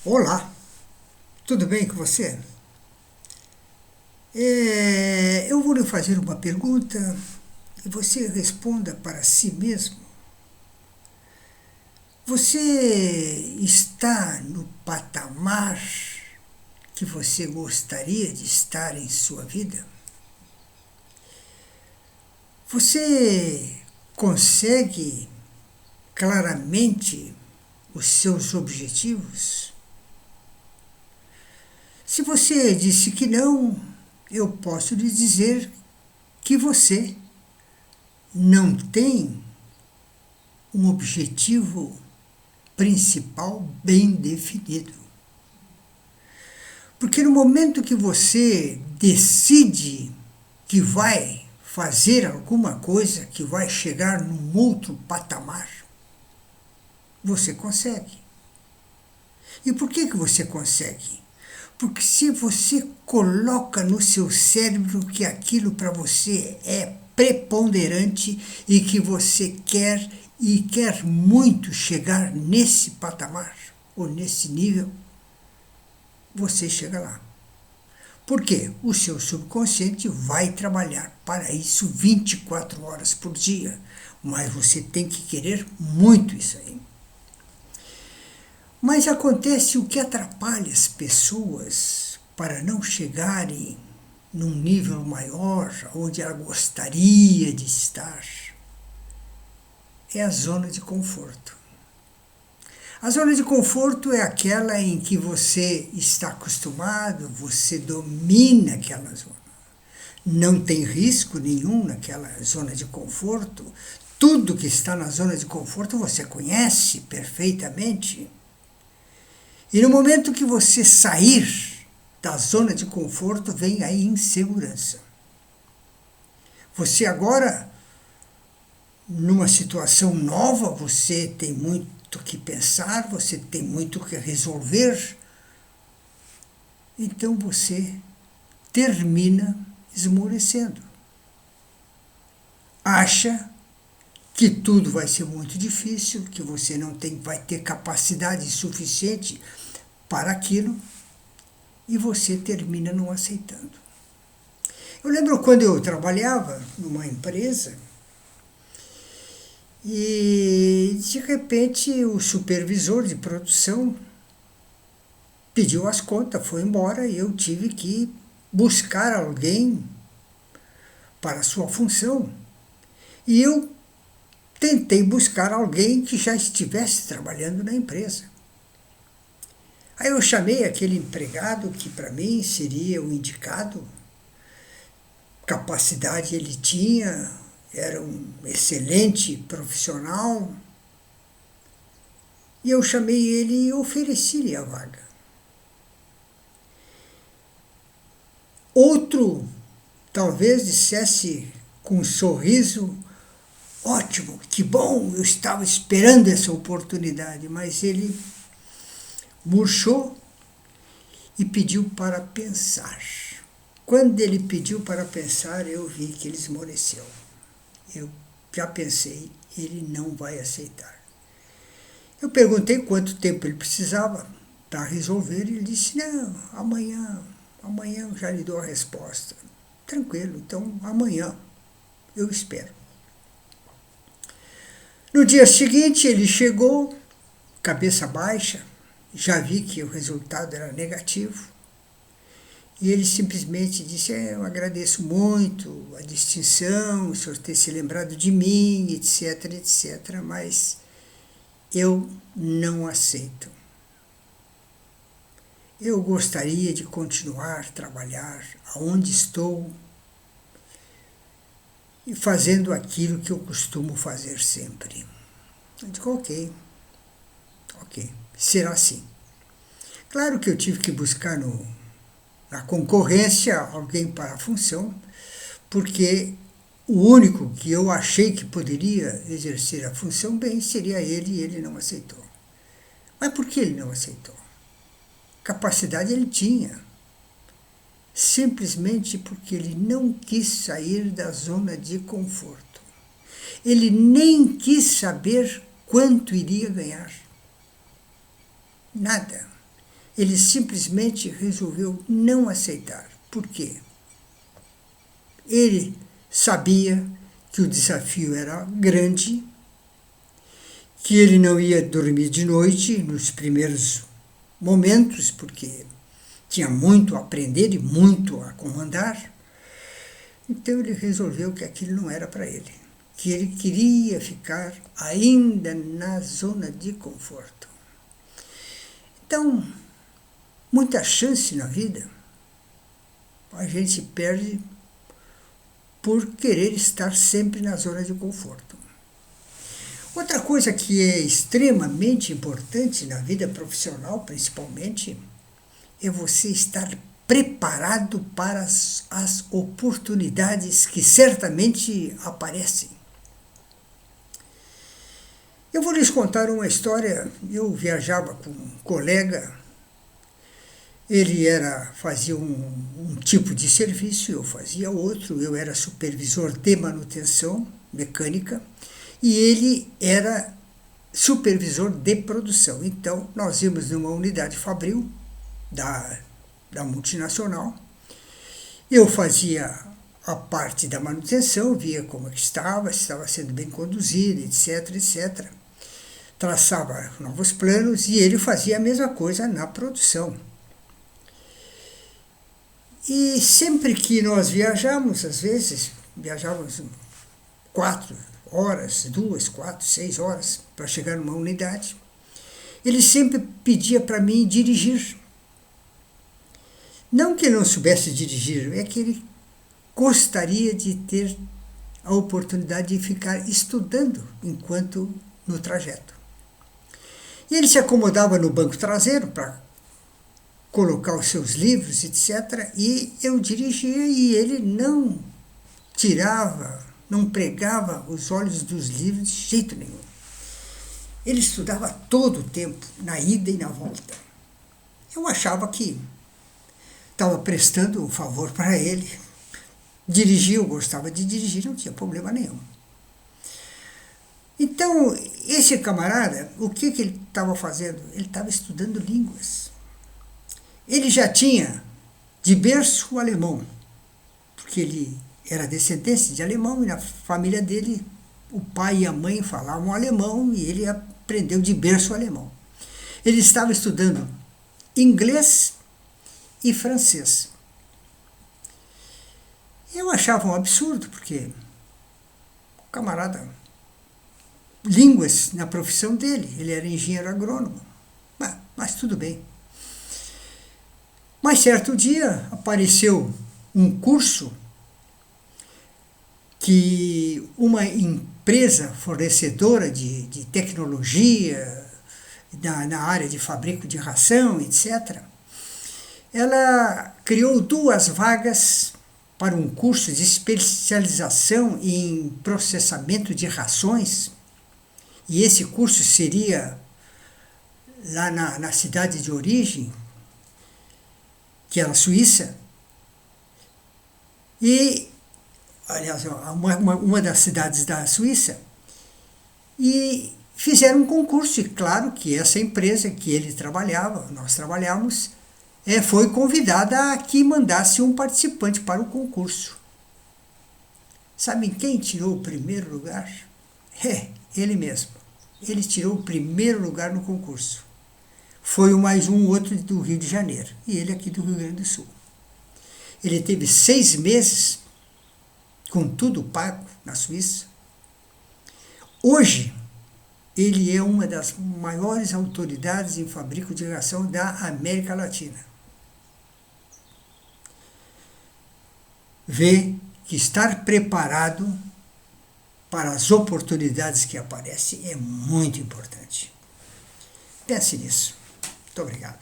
Olá, tudo bem com você? Eu vou lhe fazer uma pergunta e você responda para si mesmo. Você está no patamar que você gostaria de estar em sua vida? Você consegue claramente os seus objetivos? Se você disse que não, eu posso lhe dizer que você não tem um objetivo principal bem definido. Porque no momento que você decide que vai fazer alguma coisa que vai chegar num outro patamar, você consegue. E por que você consegue? Porque se você coloca no seu cérebro que aquilo para você é preponderante e que você quer e quer muito chegar nesse patamar ou nesse nível, você chega lá. Por quê? O seu subconsciente vai trabalhar para isso 24 horas por dia, mas você tem que querer muito isso aí. Mas acontece o que atrapalha as pessoas para não chegarem num nível maior, onde ela gostaria de estar, é a zona de conforto. A zona de conforto é aquela em que você está acostumado, você domina aquela zona. Não tem risco nenhum naquela zona de conforto. Tudo que está na zona de conforto você conhece perfeitamente. E no momento que você sair da zona de conforto, vem a insegurança. Você agora, numa situação nova, você tem muito que pensar, você tem muito que resolver. Então você termina esmorecendo. Acha que tudo vai ser muito difícil, que você não vai ter capacidade suficiente para aquilo, e você termina não aceitando. Eu lembro quando eu trabalhava numa empresa e de repente o supervisor de produção pediu as contas, foi embora e eu tive que buscar alguém para a sua função. E eu tentei buscar alguém que já estivesse trabalhando na empresa. Aí eu chamei aquele empregado que para mim seria o indicado, capacidade ele tinha, era um excelente profissional, e eu chamei ele e ofereci-lhe a vaga. Outro talvez dissesse com um sorriso: ótimo, que bom, eu estava esperando essa oportunidade, mas ele murchou e pediu para pensar. Quando ele pediu para pensar, eu vi que ele esmoreceu. Eu já pensei, ele não vai aceitar. Eu perguntei quanto tempo ele precisava para resolver e ele disse: não, amanhã eu já lhe dou a resposta. Tranquilo, então amanhã eu espero. No dia seguinte ele chegou, cabeça baixa, já vi que o resultado era negativo. E ele simplesmente disse: eu agradeço muito a distinção, o senhor ter se lembrado de mim, etc, etc, mas eu não aceito. Eu gostaria de continuar a trabalhar aonde estou e fazendo aquilo que eu costumo fazer sempre. Eu digo: ok, será assim. Claro que eu tive que buscar na concorrência alguém para a função, porque o único que eu achei que poderia exercer a função bem seria ele, e ele não aceitou. Mas por que ele não aceitou? Capacidade ele tinha. Simplesmente porque ele não quis sair da zona de conforto. Ele nem quis saber quanto iria ganhar. Nada. ele simplesmente resolveu não aceitar. Por quê? Ele sabia que o desafio era grande, que ele não ia dormir de noite nos primeiros momentos, porque tinha muito a aprender e muito a comandar. Então ele resolveu que aquilo não era para ele, que ele queria ficar ainda na zona de conforto. Então, muita chance na vida a gente perde por querer estar sempre na zona de conforto. Outra coisa que é extremamente importante na vida profissional, principalmente, é você estar preparado para as oportunidades que certamente aparecem. Eu vou lhes contar uma história. Eu viajava com um colega, ele fazia um tipo de serviço, eu fazia outro, eu era supervisor de manutenção mecânica e ele era supervisor de produção. Então, nós íamos numa unidade fabril da multinacional. Eu fazia a parte da manutenção, via como é que estava, se estava sendo bem conduzida, etc, etc. Traçava novos planos e ele fazia a mesma coisa na produção. E sempre que nós viajamos, às vezes, viajávamos 4 horas, 2, 4, 6 horas para chegar numa unidade, ele sempre pedia para mim dirigir. Não que ele não soubesse dirigir, é que ele gostaria de ter a oportunidade de ficar estudando enquanto no trajeto. E ele se acomodava no banco traseiro para colocar os seus livros, etc. E eu dirigia e ele não tirava, não pregava os olhos dos livros de jeito nenhum. Ele estudava todo o tempo, na ida e na volta. Eu achava que estava prestando um favor para ele. Dirigia, eu gostava de dirigir, não tinha problema nenhum. Então, esse camarada, o que ele estava fazendo? Ele estava estudando línguas. Ele já tinha de berço o alemão, porque ele era descendente de alemão e na família dele o pai e a mãe falavam alemão e ele aprendeu de berço o alemão. Ele estava estudando inglês e francês. Eu achava um absurdo, porque o camarada, línguas na profissão dele, ele era engenheiro agrônomo, mas tudo bem. Mas certo dia apareceu um curso que uma empresa fornecedora de tecnologia na área de fabrico de ração, etc., ela criou 2 vagas para um curso de especialização em processamento de rações, e esse curso seria lá na cidade de origem, que era a Suíça, e, aliás, uma das cidades da Suíça, e fizeram um concurso, e claro que essa empresa que ele trabalhava, nós trabalhávamos, foi convidada a que mandasse um participante para o concurso. Sabem quem tirou o primeiro lugar? Ele mesmo. Ele tirou o primeiro lugar no concurso. Foi mais um outro do Rio de Janeiro, e ele aqui do Rio Grande do Sul. Ele teve 6 meses, com tudo pago, na Suíça. Hoje, ele é uma das maiores autoridades em fabrico de ração da América Latina. Vê que estar preparado para as oportunidades que aparecem é muito importante. Pense nisso. Muito obrigado.